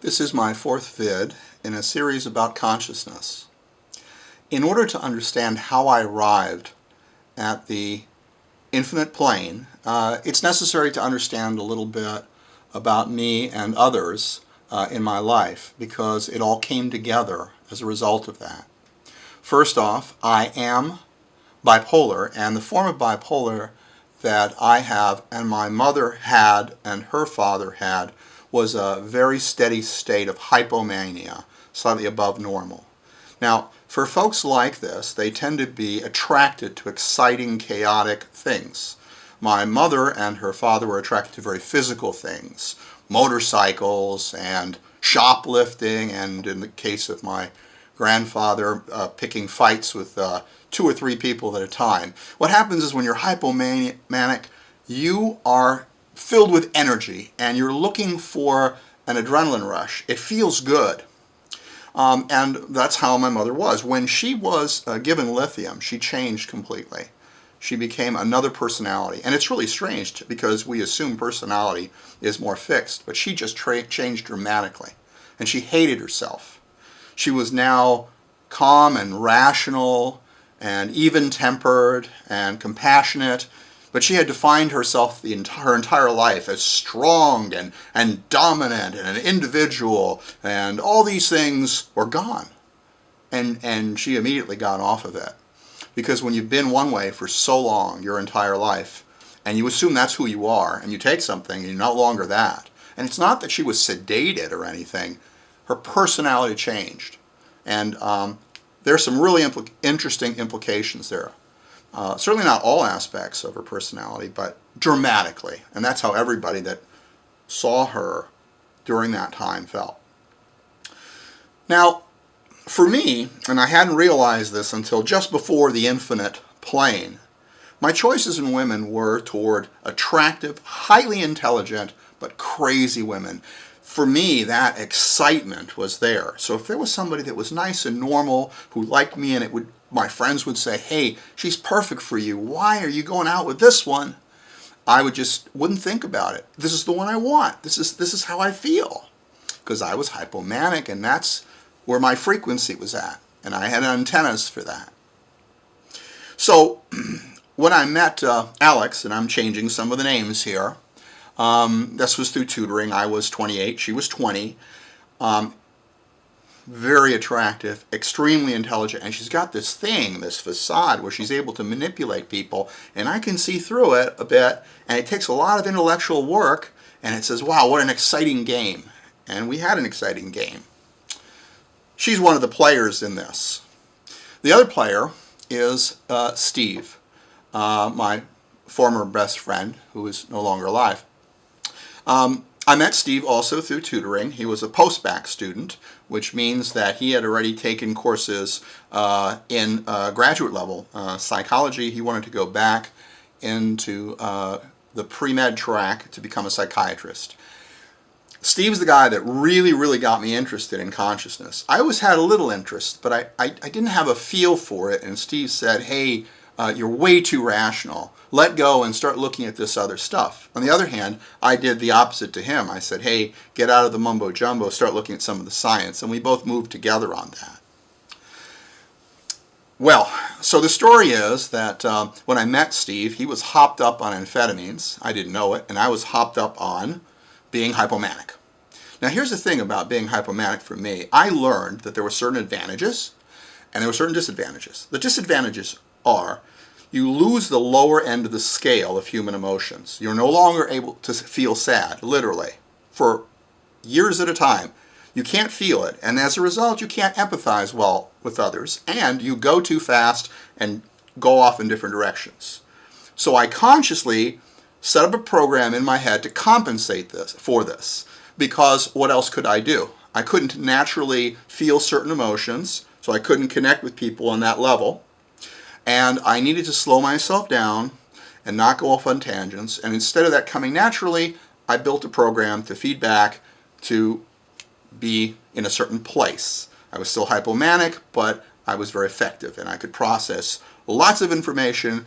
This is my fourth vid in a series about consciousness. In order to understand how I arrived at the infinite plane, it's necessary to understand a little bit about me and others in my life, because it all came together as a result of that. First off, I am bipolar, and the form of bipolar that I have and my mother had and her father had was a very steady state of hypomania, slightly above normal. Now, for folks like this, they tend to be attracted to exciting, chaotic things. My mother and her father were attracted to very physical things, motorcycles and shoplifting, and in the case of my grandfather, picking fights with 2 or 3 people at a time. What happens is when you're hypomanic, you are filled with energy and you're looking for an adrenaline rush. It feels good. And that's how my mother was. When she was given lithium, she changed completely. She became another personality. And it's really strange because we assume personality is more fixed, but she just changed dramatically. And she hated herself. She was now calm and rational and even-tempered and compassionate, but she had defined herself her entire life as strong and dominant and an individual, and all these things were gone. And she immediately got off of it. Because when you've been one way for so long, your entire life, and you assume that's who you are, and you take something and you're no longer that. And it's not that she was sedated or anything. Her personality changed. And there's some really interesting implications there. Certainly not all aspects of her personality, but dramatically. And that's how everybody that saw her during that time felt. Now, for me, and I hadn't realized this until just before the infinite plane, my choices in women were toward attractive, highly intelligent, but crazy women. For me, that excitement was there. So if there was somebody that was nice and normal, who liked me, and my friends would say, hey, she's perfect for you. Why are you going out with this one? I wouldn't think about it. This is the one I want. This is how I feel. Because I was hypomanic, and that's where my frequency was at. And I had antennas for that. So when I met Alex, and I'm changing some of the names here, this was through tutoring. I was 28, she was 20. Very attractive, extremely intelligent, and she's got this facade where she's able to manipulate people, and I can see through it a bit, and it takes a lot of intellectual work, and it says, wow, what an exciting game. And we had an exciting game. She's one of the players in this. The other player is Steve, my former best friend, who is no longer alive. I met Steve also through tutoring. He was a post-bac student, which means that he had already taken courses in graduate level psychology. He wanted to go back into the pre-med track to become a psychiatrist. Steve's the guy that really, really got me interested in consciousness. I always had a little interest, but I didn't have a feel for it, and Steve said, hey, you're way too rational. Let go and start looking at this other stuff. On the other hand, I did the opposite to him. I said, hey, get out of the mumbo jumbo, start looking at some of the science, and we both moved together on that. Well, so the story is that when I met Steve, he was hopped up on amphetamines. I didn't know it, and I was hopped up on being hypomanic. Now here's the thing about being hypomanic for me. I learned that there were certain advantages and there were certain disadvantages. The disadvantages are you lose the lower end of the scale of human emotions. You're no longer able to feel sad, literally, for years at a time. You can't feel it, and as a result, you can't empathize well with others, and you go too fast and go off in different directions. So I consciously set up a program in my head to compensate for this, because what else could I do? I couldn't naturally feel certain emotions, so I couldn't connect with people on that level. And I needed to slow myself down and not go off on tangents. And instead of that coming naturally, I built a program to feed back to be in a certain place. I was still hypomanic, but I was very effective, and I could process lots of information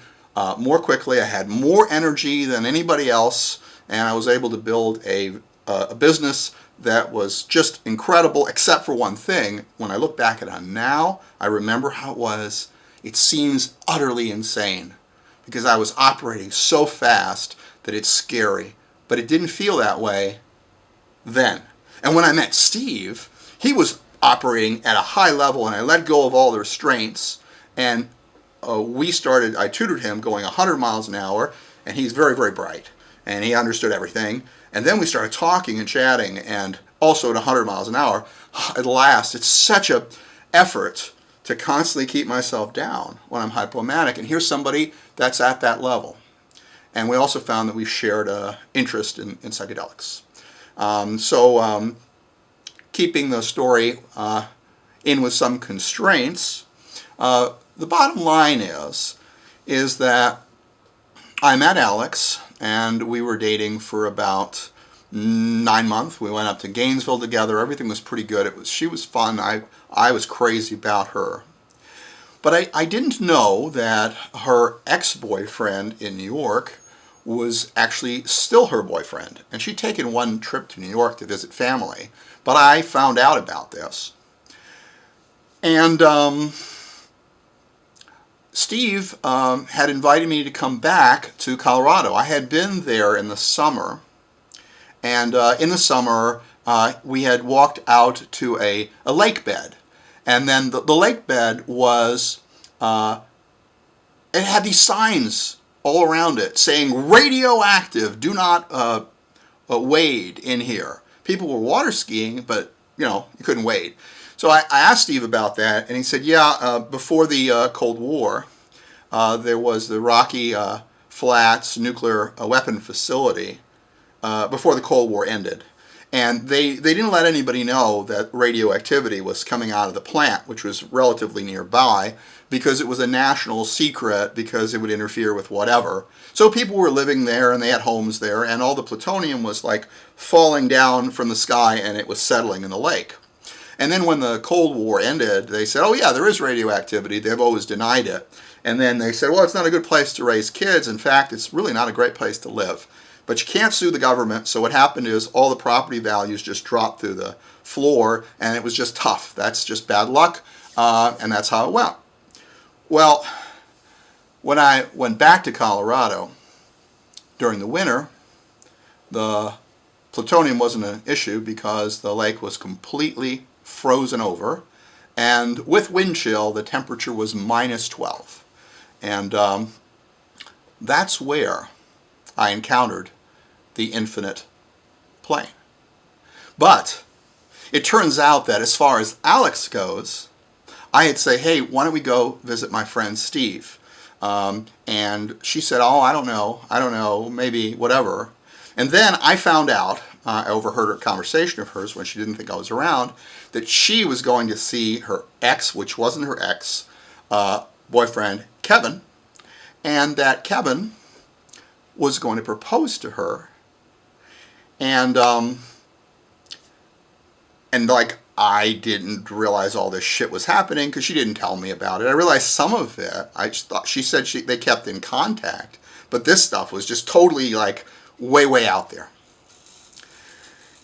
more quickly. I had more energy than anybody else, and I was able to build a a business that was just incredible, except for one thing. When I look back at it now, I remember how it was. It seems utterly insane because I was operating so fast that it's scary. But it didn't feel that way then. And when I met Steve, he was operating at a high level, and I let go of all the restraints, and I tutored him going 100 miles an hour, and he's very, very bright, and he understood everything. And then we started talking and chatting, and also at 100 miles an hour. At last, it's such a effort to constantly keep myself down when I'm hypomanic, and here's somebody that's at that level. And we also found that we shared interest in psychedelics. Keeping the story in with some constraints, the bottom line is that I met Alex, and we were dating for about 9 months. We went up to Gainesville together. Everything was pretty good. She was fun. I was crazy about her. But I didn't know that her ex-boyfriend in New York was actually still her boyfriend. And she'd taken one trip to New York to visit family. But I found out about this. And Steve had invited me to come back to Colorado. I had been there in the summer. And in the summer, we had walked out to a lake bed. And then the lake bed was, it had these signs all around it saying, radioactive, do not wade in here. People were water skiing, but, you couldn't wade. So I asked Steve about that, and he said, yeah, before the Cold War, there was the Rocky Flats nuclear weapon facility before the Cold War ended. And they didn't let anybody know that radioactivity was coming out of the plant, which was relatively nearby, because it was a national secret, because it would interfere with whatever. So people were living there, and they had homes there, and all the plutonium was like falling down from the sky, and it was settling in the lake. And then when the Cold War ended, they said, oh yeah, there is radioactivity. They've always denied it. And then they said, well, it's not a good place to raise kids. In fact, it's really not a great place to live. But you can't sue the government, so what happened is all the property values just dropped through the floor, and it was just tough. That's just bad luck, and that's how it went. Well, when I went back to Colorado during the winter, the plutonium wasn't an issue because the lake was completely frozen over, and with wind chill, the temperature was minus 12. And that's where I encountered the infinite plane. But it turns out that as far as Alex goes, I had say, hey, why don't we go visit my friend Steve? And she said, oh, I don't know, maybe whatever. And then I found out, I overheard a conversation of hers when she didn't think I was around, that she was going to see her ex, which wasn't her ex, boyfriend, Kevin, and that Kevin was going to propose to her. And like, I didn't realize all this shit was happening because she didn't tell me about it. I realized some of it. I just thought, she said they kept in contact, but this stuff was just totally like way, way out there.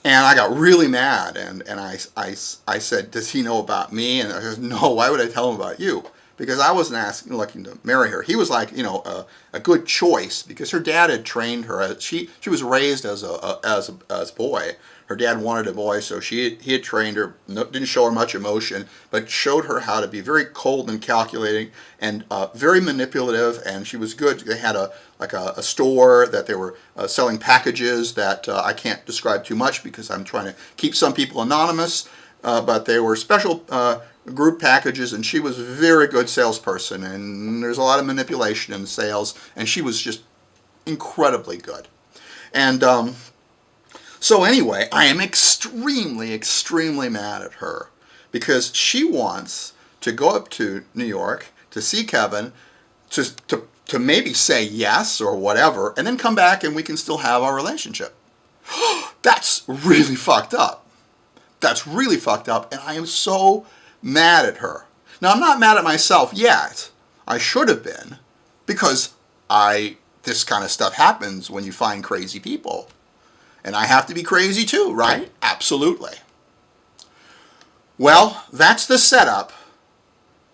And I got really mad, and I said, does he know about me? And I said, no, why would I tell him about you? Because I wasn't looking to marry her. He was like, a good choice because her dad had trained her. She was raised as a boy. Her dad wanted a boy, so he had trained her. Didn't show her much emotion, but showed her how to be very cold and calculating and very manipulative. And she was good. They had a store that they were selling packages that I can't describe too much because I'm trying to keep some people anonymous. But they were special group packages, and she was a very good salesperson, and there's a lot of manipulation in sales, and she was just incredibly good. And so anyway, I am extremely, extremely mad at her because she wants to go up to New York to see Kevin, to maybe say yes or whatever, and then come back and we can still have our relationship. That's really fucked up. That's really fucked up, and I am so mad at her. Now, I'm not mad at myself yet. I should have been, because this kind of stuff happens when you find crazy people. And I have to be crazy too, right? Absolutely. Well, that's the setup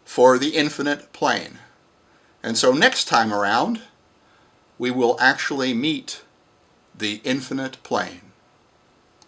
for the infinite plane. And so next time around, we will actually meet the infinite plane.